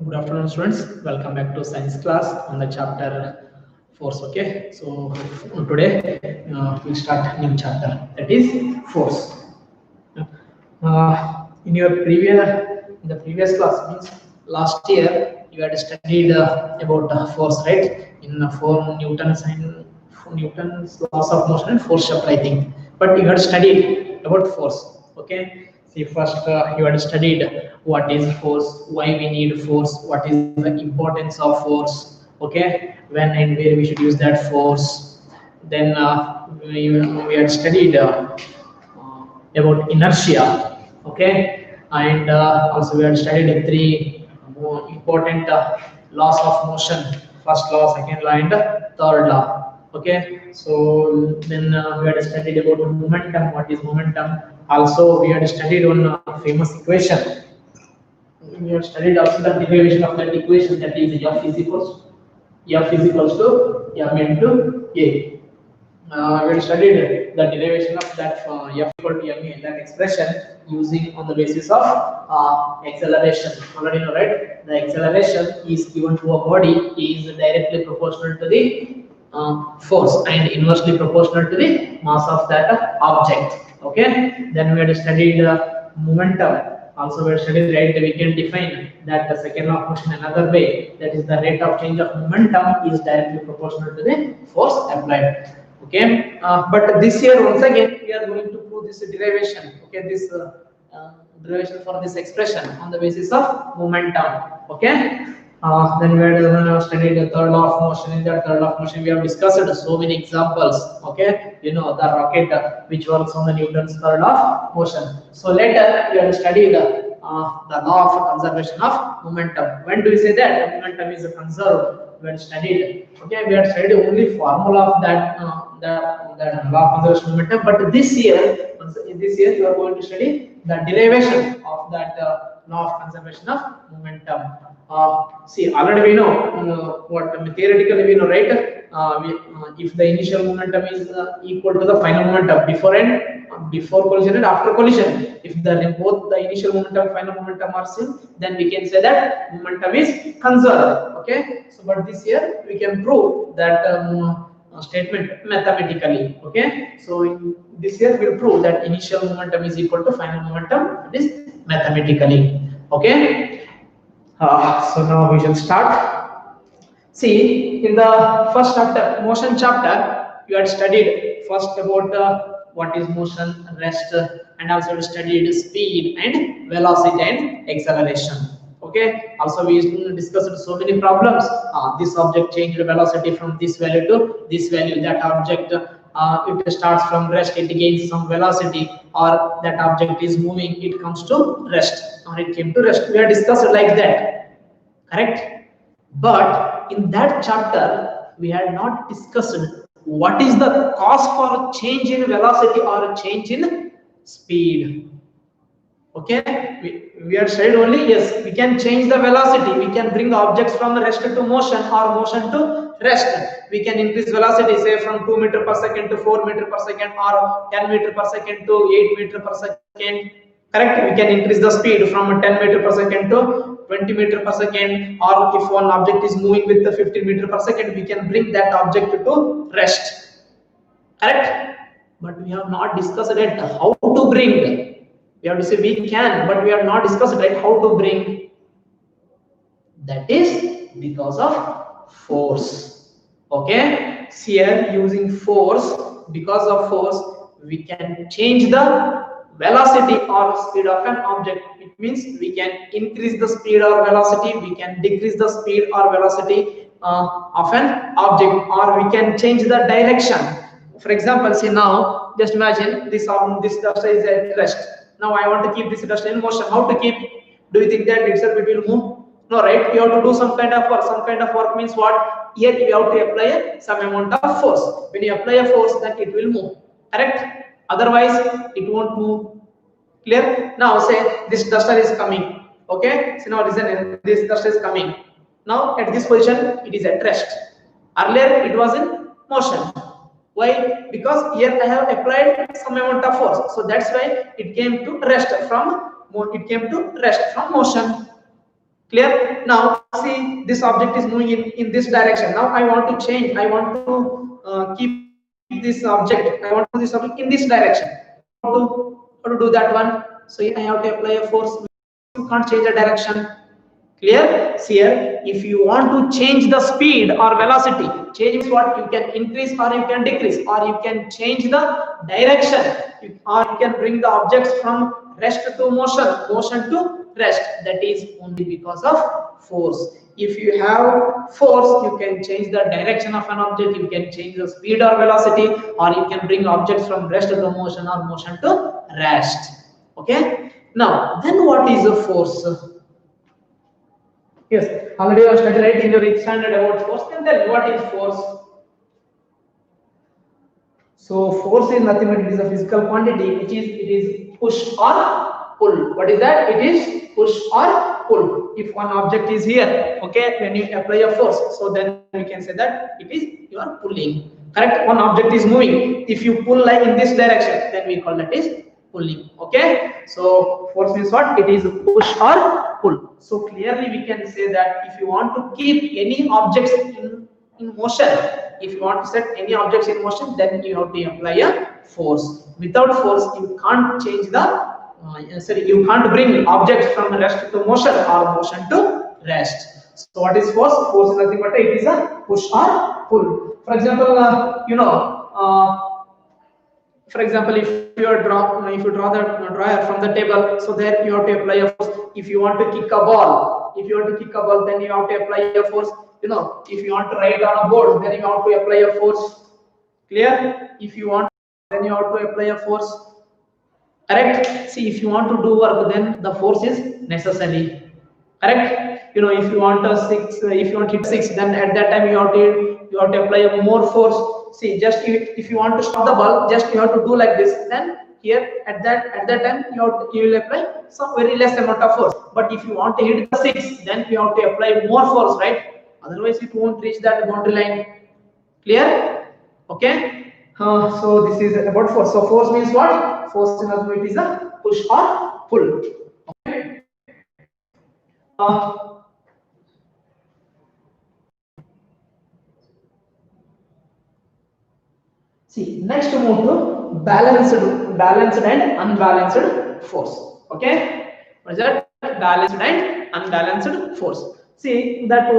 Good afternoon, students. Welcome back to science class on the chapter force. Okay, so today we'll start new chapter, that is force. In your previous class, means last year you had studied about force, right? In Newton's laws of motion and force chapter, I think. But you had studied about force. Okay. See, first you had studied what is force, why we need force, what is the importance of force. Okay, when and where we should use that force. Then we had studied about inertia. Okay, and also we had studied the three more important laws of motion: first law, second law, and third law. Okay, so then we had studied about momentum. What is momentum? Also, we had studied one famous equation. We have studied also the derivation of that equation, that is F is equals to M into A. We have studied the derivation of that F equal to M A, that expression using on the basis of acceleration. Already know, right? The acceleration is given to a body is directly proportional to the force and inversely proportional to the mass of that object. Okay. Then we had studied momentum. Also, we have studied, right, we can define that the second law of motion another way, that is the rate of change of momentum is directly proportional to the force applied. Okay, but this year once again we are going to prove this derivation. Okay, this derivation for this expression on the basis of momentum. Okay, then we had studied the third law of motion. In that third law of motion, we have discussed so many examples. Okay, you know the rocket which works on the Newton's third law of motion. So later we have studied the law of conservation of momentum. When do we say that momentum is conserved? We had studied. Okay, we had studied only formula of that law of conservation of momentum. But this year we are going to study the derivation of that law of conservation of momentum. See, already we know what theoretically we know, right? If the initial momentum is equal to the final momentum before collision and after collision, if both the initial momentum and final momentum are same, then we can say that momentum is conserved. Okay, so but this year we can prove that statement mathematically. Okay, so this year we'll prove that initial momentum is equal to final momentum, that is mathematically. Okay. So now we shall start. See, in the first chapter, motion chapter, you had studied first about what is motion, rest, and also studied speed and velocity and acceleration. Okay. Also, we discussed so many problems. This object changed velocity from this value to this value. That object it starts from rest, it gains some velocity, or that object is moving, it comes to rest, or it came to rest. We have discussed like that, correct? But in that chapter, we had not discussed what is the cause for change in velocity or change in speed. Okay, we are studied only, yes, we can change the velocity, we can bring objects from rest to motion or motion to rest. We can increase velocity, say from 2 meter per second to 4 meter per second, or 10 meter per second to 8 meter per second. Correct? We can increase the speed from 10 meter per second to 20 meter per second, or if one object is moving with the 15 meter per second, we can bring that object to rest. Correct? But we have not discussed it how to bring. We have to say we can, but we have not discussed right how to bring. That is because of force. Okay, so here using force, because of force we can change the velocity or speed of an object. It means we can increase the speed or velocity, we can decrease the speed or velocity of an object, or we can change the direction. For example, see now, just imagine this duster is at rest. Now I want to keep this duster in motion. How to keep? Do you think that itself it will move? No, right? We have to do some kind of work. Some kind of work means what? Here we have to apply some amount of force. When you apply a force, then it will move. Correct? Otherwise, it won't move. Clear? Now say this duster is coming. Okay? So now listen, this duster is coming. Now at this position, it is at rest. Earlier it was in motion. Why? Because here I have applied some amount of force. So that's why it came to rest from motion. Clear? Now see, this object is moving in this direction. Now I want to change, I want to keep this object, I want to move this object in this direction. How to do that one? So I have to apply a force. You can't change the direction. Clear? See here, if you want to change the speed or velocity, change what you can increase or you can decrease, or you can change the direction, or you can bring the objects from rest to motion, motion to rest. That is only because of force. If you have force, you can change the direction of an object, you can change the speed or velocity, or you can bring objects from rest to motion or motion to rest. Okay? Now, then what is a force? Yes, already you have studied right in your 8th standard about force. And then what is force? So force is nothing but it is a physical quantity which is it is push or pull. What is that? It is push or pull. If one object is here, okay, when you apply a force, so then we can say that it is you are pulling. Correct? One object is moving. If you pull like in this direction, then we call that is pulling. Okay, so force means what? It is push or pull. So clearly we can say that if you want to keep any objects in motion, if you want to set any objects in motion, then you have to apply a force. Without force, you can't change the you can't bring objects from rest to motion or motion to rest. So what is force? Force is nothing but it is a push or pull. For example, for example, if you draw the drawer from the table, so there you have to apply a force. If you want to kick a ball, then you have to apply a force. If you want to write on a board, then you have to apply a force. Clear? If you want, then you have to apply a force. Correct? See, if you want to do work, then the force is necessary. Correct? If you want a 6, if you want to hit 6, then at that time you have to apply a more force. See, just if you want to stop the ball, just you have to do like this. Then here at that time you will apply some very less amount of force. But if you want to hit the 6, then you have to apply more force, right? Otherwise, it won't reach that boundary line. Clear? Okay. So this is about force. So force means what? Force in other words is a push or pull. Okay. See, next move to balanced and unbalanced force. Okay, what is that? Balanced and unbalanced force. See, that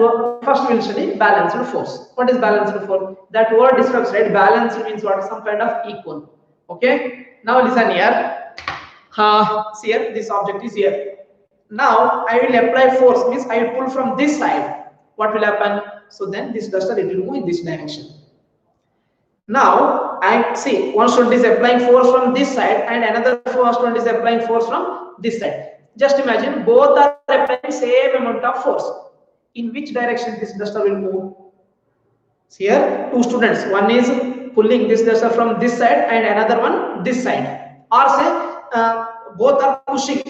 first we'll study balanced force. What is balanced force? That word describes, right? Balanced means what? Some kind of equal. Okay. Now listen here. See here, this object is here. Now I will apply force, means I will pull from this side. What will happen? So then this duster it will move in this direction. Now I see one student is applying force from this side and another student is applying force from this side. Just imagine both are applying same amount of force. In which direction this duster will move? See here, two students. One is pulling this duster from this side and another one this side. Or say both are pushing.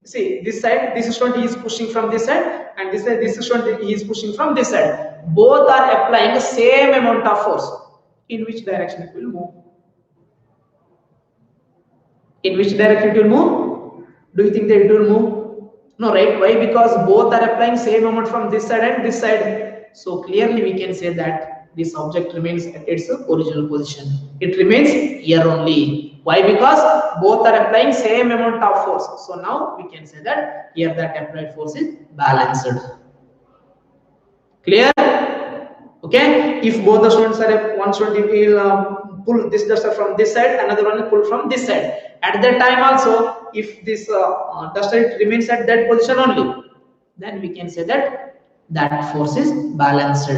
See this side, this student is pushing from this side, and this side, this student is pushing from this side. Both are applying the same amount of force. In which direction it will move? In which direction it will move? Do you think that it will move? No, right? Why? Because both are applying same amount from this side and this side. So clearly we can say that this object remains at its original position. It remains here only. Why? Because both are applying same amount of force. So now we can say that here that applied force is balanced. Clear? Okay, if both the students are, one student will pull this duster from this side, another one will pull from this side. At that time also, if this duster remains at that position only, then we can say that that force is balanced.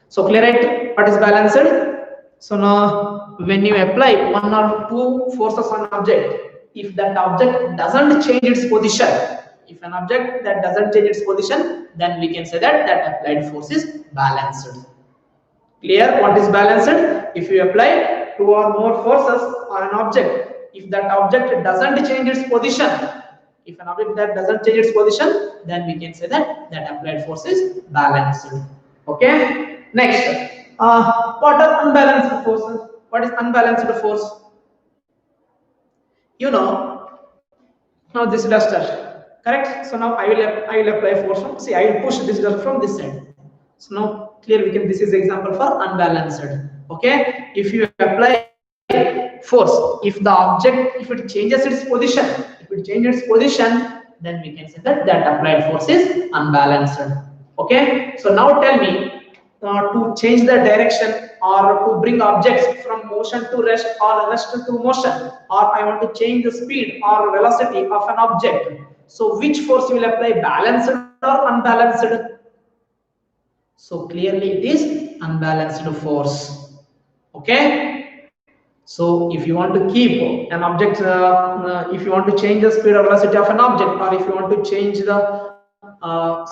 So clear, right? What is balanced? So now when you apply one or two forces on an object, if that object doesn't change its position, if an object that doesn't change its position, then we can say that that applied force is balanced. Clear? What is balanced? If you apply two or more forces on an object, if that object doesn't change its position, if an object that doesn't change its position, then we can say that that applied force is balanced. Okay. Next, what are unbalanced forces? What is unbalanced force? Now this duster. correct? So now I will apply force from, see, I will push this girl from this side. So now clear, we can, this is example for unbalanced. Okay, if you apply force, if the object, if it changes its position, if it changes its position, then we can say that that applied force is unbalanced. Okay, so now tell me, to change the direction or to bring objects from motion to rest or rest to motion, or I want to change the speed or velocity of an object, so which force will apply, balanced or unbalanced? So clearly it is unbalanced force. Okay, so if you want to keep an object, if you want to change the speed or velocity of an object, or if you want to change the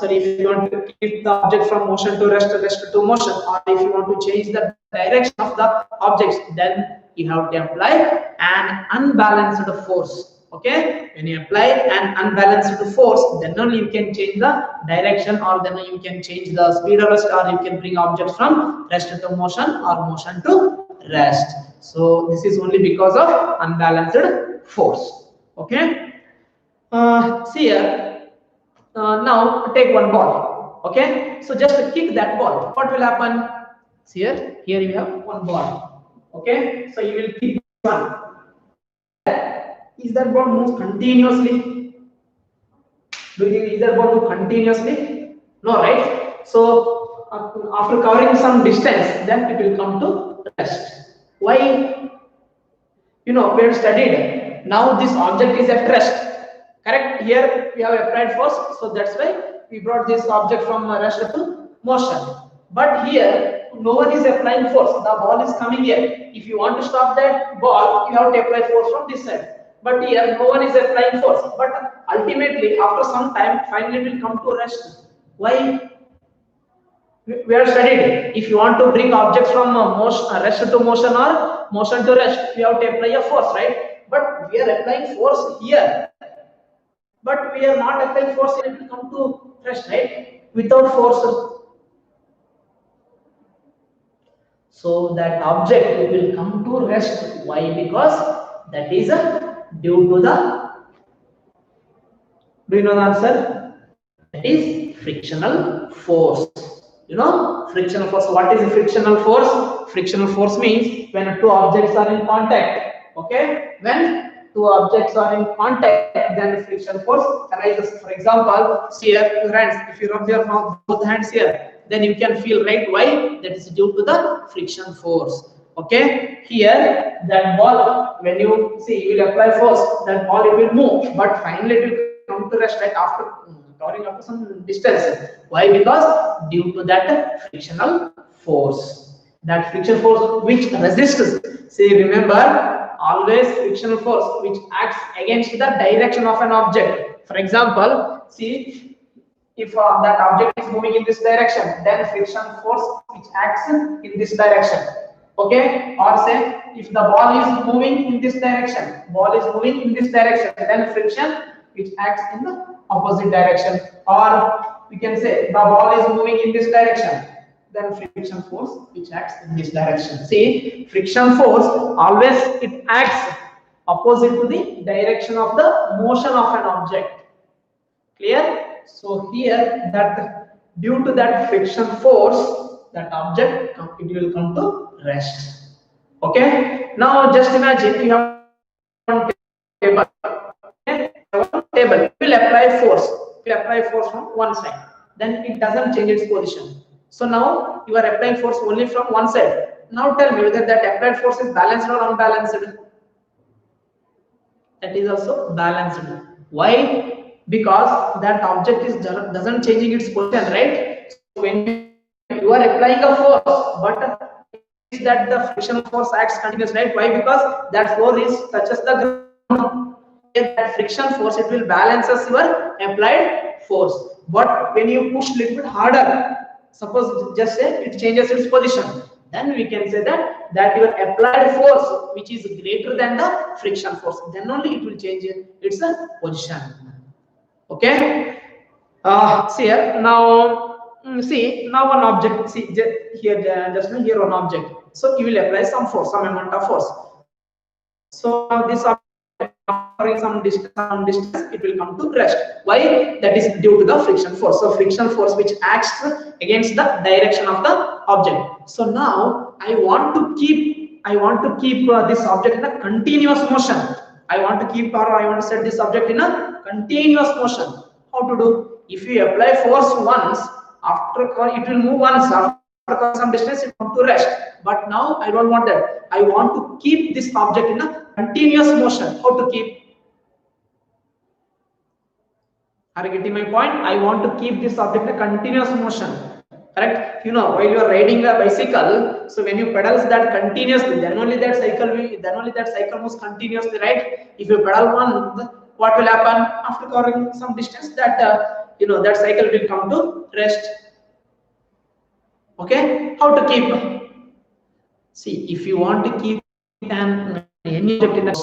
if you want to keep the object from motion to rest to motion, or if you want to change the direction of the objects, then you have to apply an unbalanced force. Okay, when you apply an unbalanced force, then only you can change the direction, or then you can change the speed of rest, or you can bring objects from rest to motion or motion to rest. So this is only because of unbalanced force. Okay, see here. Now take one ball. Okay, so just kick that ball. What will happen? See here. Here you have one ball. Okay, so you will kick one. Is that ball move continuously? Do you think is that ball move continuously? No, right? So after covering some distance, then it will come to rest. Why? You know, we have studied. Now this object is at rest. Correct? Here we have applied force, so that's why we brought this object from rest to motion. But here no one is applying force. The ball is coming here. If you want to stop that ball, you have to apply force from this side. But here no one is applying force. But ultimately, after some time, finally it will come to rest. Why? We are studied. If you want to bring objects from rest to motion or motion to rest, you have to apply a force, right? But we are applying force here. But we are not applying force, it will come to rest, right? Without force. So that object will come to rest. Why? Because that is due to the, do you know the answer? That is frictional force. You know, frictional force. What is frictional force? Frictional force means when two objects are in contact. Okay, when two objects are in contact, then friction force arises. For example, see here, your hands. If you rub your mouth, both hands here, then you can feel, right? Why? That is due to the friction force. Okay, here that ball, when you see, you will apply force, that ball it will move, but finally it will come to rest, right, after covering after some distance. Why? Because due to that frictional force. That friction force which resists. See, remember, always frictional force which acts against the direction of an object. For example, see, if that object is moving in this direction, then friction force which acts in this direction. Okay, or say if the ball is moving in this direction, then friction which acts in the opposite direction. Or we can say the ball is moving in this direction, then friction force which acts in this direction. See, friction force always it acts opposite to the direction of the motion of an object. Clear? So here that due to that friction force, that object it will come to rest. Okay. Now just imagine you have one table. Okay? One table. You will apply force. You apply force from one side. Then it doesn't change its position. So now you are applying force only from one side. Now tell me whether that applied force is balanced or unbalanced. That is also balanced. Why? Because that object is doesn't changing its position, right? So when you are applying a force, but is that the frictional force acts continuous, right? Why? Because that force touches the ground. That friction force it will balances your applied force. But when you push a little bit harder, suppose just say it changes its position, then we can say that your applied force which is greater than the friction force, then only it will change its position. Okay. See here now. See now one object. See here, just here one object. So you will apply some force, some amount of force. So this object some distance, it will come to rest. Why? That is due to the friction force. So friction force which acts against the direction of the object. So now I want to keep this object in a continuous motion. I want to set this object in a continuous motion. How to do? If you apply force once, after it will move once, after some distance it will come to rest. But now I don't want that. I want to keep this object in a continuous motion. How to keep? Are you getting my point? I want to keep this object in a continuous motion. Correct? While you are riding a bicycle, so when you pedal that continuously, then only that cycle moves continuously, right? If you pedal one, what will happen? After covering some distance, that that cycle will come to rest. Okay? How to keep? See, if you want to keep any object in a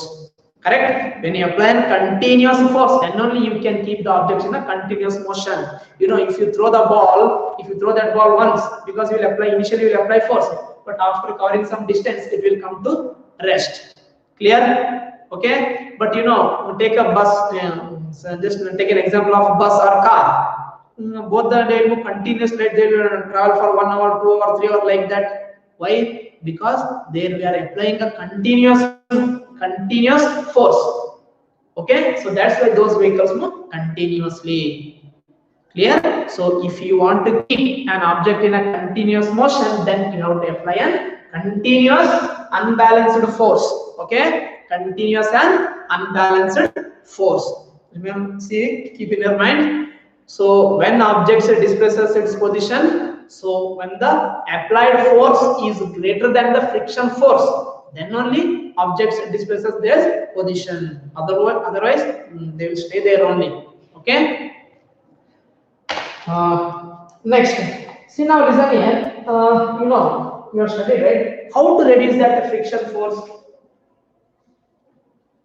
correct, when you apply continuous force, then only you can keep the object in a continuous motion. If you throw that ball once, because initially you will apply force, but after covering some distance, it will come to rest. Clear? Okay. But take a bus. So just take an example of a bus or car. Both they move continuously. They will travel for 1 hour, 2 hour, 3 hour, like that. Why? Because there we are applying a continuous force. Okay, so that's why those vehicles move continuously. Clear? So if you want to keep an object in a continuous motion, then you have to apply a continuous unbalanced force. Okay, continuous and unbalanced force. Remember, see, keep in your mind. So when object displaces its position, so when the applied force is greater than the friction force, then only objects displaces their position. Otherwise they will stay there only. Okay. Next, see, now listen here. You are studying, right? How to reduce that friction force?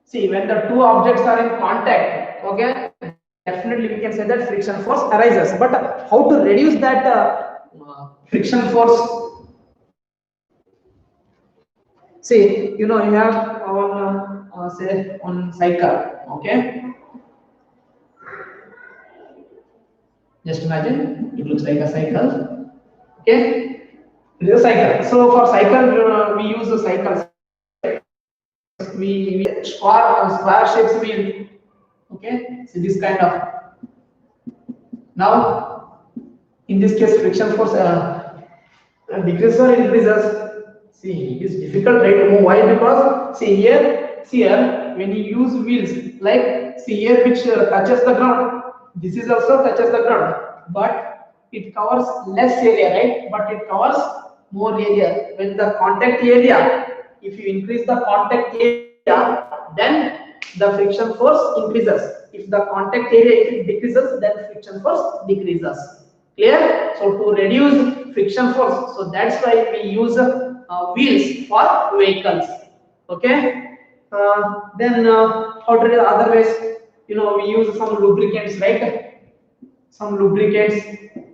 See, when the two objects are in contact, okay, definitely we can say that friction force arises. But how to reduce that friction force? See, you have on say on cycle, okay. Just imagine it looks like a cycle, okay. It is a cycle. So for cycle, we use a cycle. We square shapes wheel, okay. So this kind of. Now, in this case, friction force decreases or increases. See, it is difficult, right, to move. Why? Because see here, when you use wheels, like see here, which touches the ground, this is also touches the ground, but it covers less area, right? But it covers more area. When the contact area, if you increase the contact area, then the friction force increases. If the contact area decreases, then friction force decreases. Clear? So to reduce friction force, so that's why we use wheels for vehicles. Okay. Then how to do otherwise? We use some lubricants, right? Some lubricants.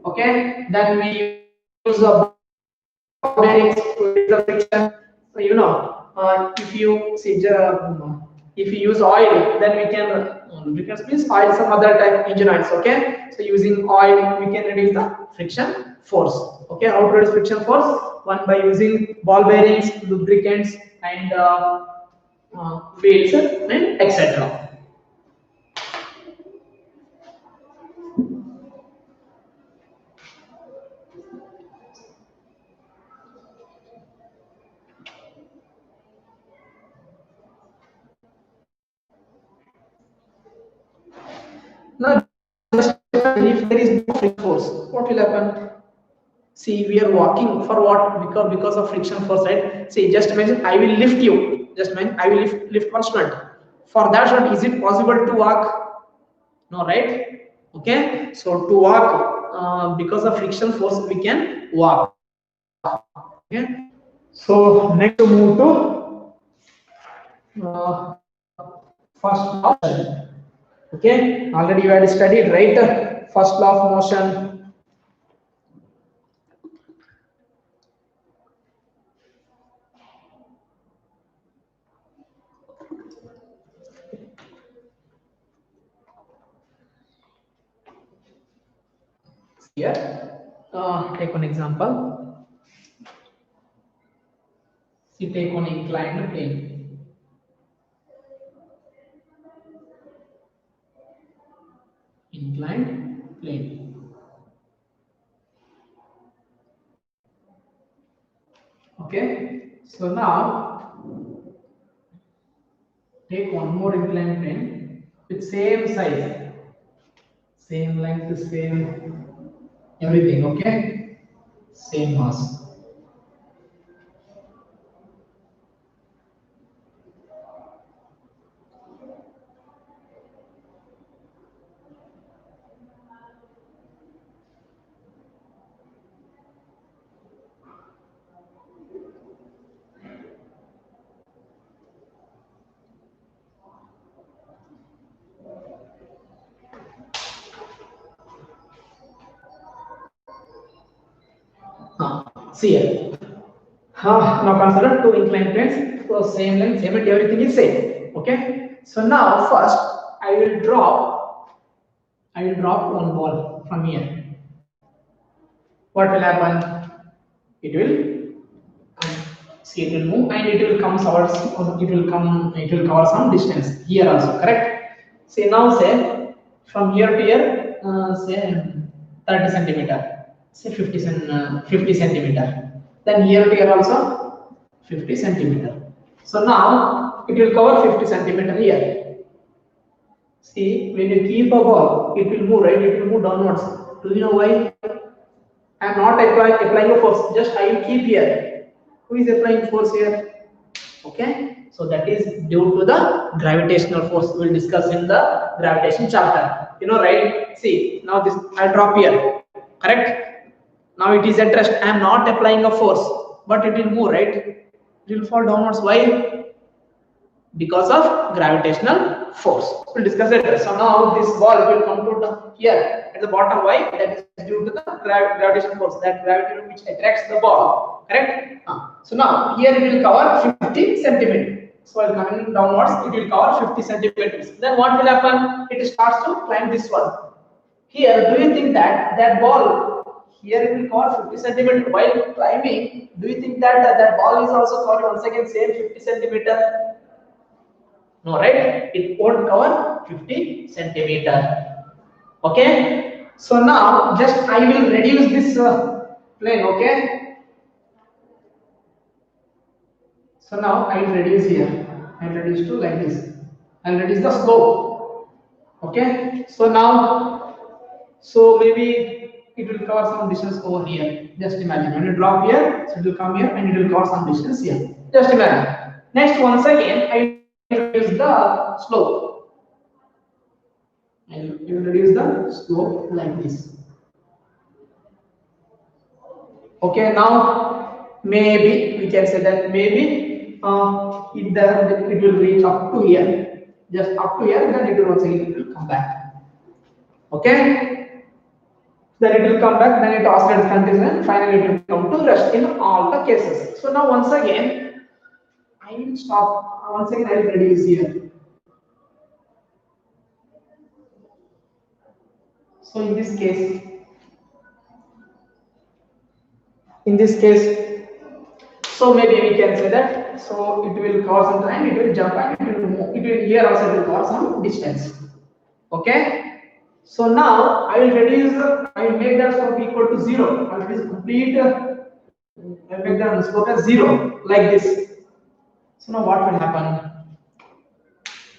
Okay. Then we use bearings to reduce the friction. So if you use oil, then we can lubricants means oil, some other type engine oils. Okay. So using oil, we can reduce the friction force. Okay. How to reduce friction force? One, by using ball bearings, lubricants, and wheels, and etc. Now, just if there is no friction force, what will happen? See, we are walking for what? Because of friction force, right? See, just imagine I will lift you. Just imagine I will lift one student. For that student, is it possible to walk? No, right? Okay. So to walk, because of friction force, we can walk. Okay. So next to move to first law. Okay. Already you had studied, right? First law of motion. here. Take one example. See, take one inclined plane. Inclined plane. Okay. So now take one more inclined plane with same size, same length, same everything. Okay. Same mass. See here. Now consider two inclined planes. So same length, same and everything is same. Okay. So now first I will drop one ball from here. What will happen? It will see, it will move and it will come towards, it will cover some distance here also, correct? See, now say from here to here, say 30 centimeter, say 50 centimeter. Then here to here also 50 centimeter. So now it will cover 50 centimeter here. See, when you keep a ball, it will move, right? It will move downwards. Do you know why? I am not applying a force, just I will keep here. Who is applying force here? Okay, so that is due to the gravitational force. We will discuss in the gravitation chapter. You know, right? See, now this I'll drop here, correct? Now it is at rest. I am not applying a force, but it will move, right? It will fall downwards. Why? Because of gravitational force. We'll discuss it. So now this ball will come to the here at the bottom. Why? That is due to the gravitational force. That gravity which attracts the ball. Correct? So now here it will cover 50 centimeters. So while coming downwards, it will cover 50 centimeters. Then what will happen? It starts to climb this one. Here, do you think that that ball here it will cover 50 centimeters while climbing? Do you think that that ball is also covering once again same 50 centimeters? No, right? It won't cover 50 centimeter. Okay. So now just I will reduce this plane. Okay. So now I will reduce here. I will reduce to like this. I will reduce the slope. Okay. So now, so maybe it will cover some distance over here. Just imagine when you drop here, so it will come here and it will cover some distance here. Just imagine. Next, once again, I reduce the slope. I will reduce the slope like this. Okay, now maybe we can say that maybe it will reach up to here, just up to here. Then it will once again it will come back. Okay, then it will come back. Then it oscillates continuously, and finally it will come to rest in all the cases. So now once again, I will stop. Once again, I will reduce here. So in this case, so maybe we can say that, so it will cover some time, it will jump and it will move. It will here also it will cover some distance. Okay. So now I will reduce, I will make that slope equal to 0. I will reduce complete, I will make the slope as 0 like this. So now what will happen?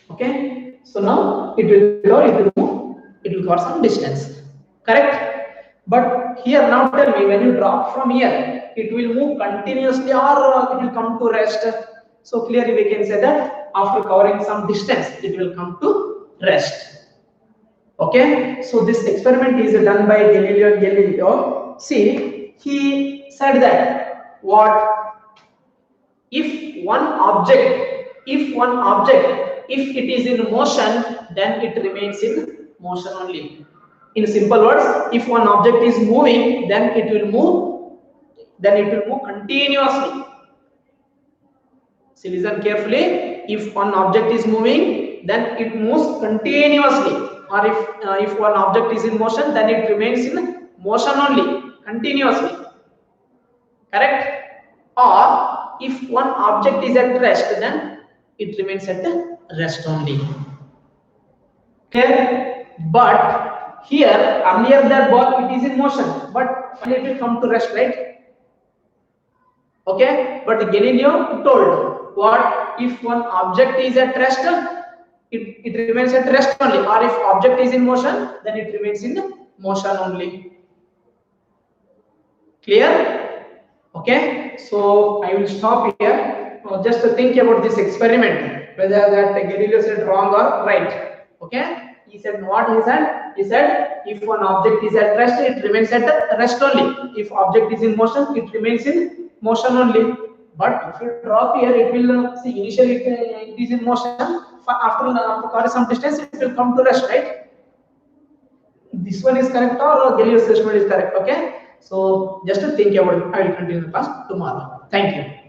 Okay. So now it will move, it will cover some distance. Correct? But here now tell me, when you drop from here, it will move continuously or it will come to rest. So clearly we can say that after covering some distance, it will come to rest. Okay, so this experiment is done by Galileo. See, he said that what if one object, if it is in motion, then it remains in motion only. In simple words, if one object is moving, then it will move continuously. So listen carefully. If one object is moving, then it moves continuously. Or if one object is in motion, then it remains in motion only, continuously. Correct? Or if one object is at rest, then it remains at rest only. Okay? But here, earlier that ball, it is in motion, but finally it will come to rest, right? Okay? But Galileo told, what if one object is at rest, it remains at rest only, or if object is in motion, then it remains in motion only. Clear? Okay, so I will stop here. Just to think about this experiment, whether that Galileo said wrong or right. Okay, he said what he said? He said if one object is at rest, it remains at rest only. If object is in motion, it remains in motion only. But if you drop here, it will see initially it is in motion. After some distance, it will come to rest, right? This one is correct or Galileo's assessment is correct. Okay, so just to think about it. I will continue the class tomorrow. Thank you.